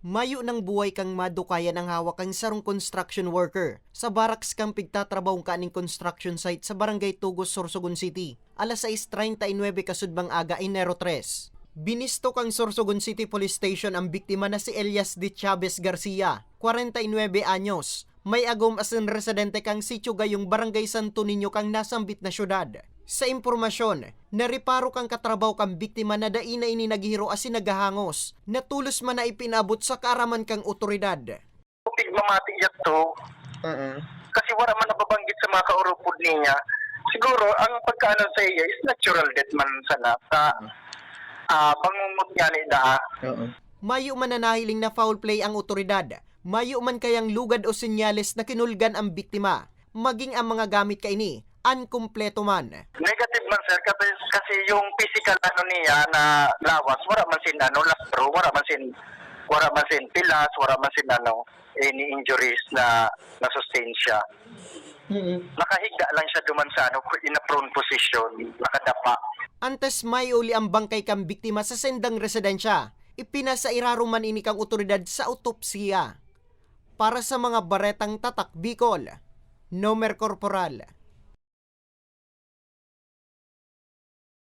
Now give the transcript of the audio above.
Mayo ng buhay kang madukayan ang hawak kang sarong construction worker sa barracks kang pigtatrabahong kaning construction site sa Barangay Tugos, Sorsogon City. Alas 6:39 kasudbang aga, Enero 3. Binisto kang Sorsogon City Police Station ang biktima na si Elias de Chavez Garcia, 49 anyos. May agom as in residente kang sitio gayong Barangay Santo Niño kang nasambit na syudad. Sa impormasyon, nariparo kang katrabaho kang biktima na daina ini naghihiro asin nagahangos, natulos man na ipinabot sa kaaraman kang otoridad. Pigmamati yak to, kasi wala man nababanggit sa mga kaurupod niya. Siguro, ang pagkaano sa iya is natural death man sana. Pangungot niya ni da. Mayo man na nahiling na foul play ang otoridad. Mayo man kayang lugad o senyales na kinulgan ang biktima. Maging ang mga gamit kaini, unkumpleto man. Negative man sir, kasi yung physical ano niya na lawas, wala man sin lastro, wala man sin pilas, wala man sin any injuries na sustain siya. Nakahiga lang siya duman sa in a prone position, nakadapa. Antes may uli ang bangkay kang biktima sa sendang residensya. Ipinasairaro man ini kang otoridad sa autopsiya. Para sa mga baretang tatak Bicol, Nomer Corporal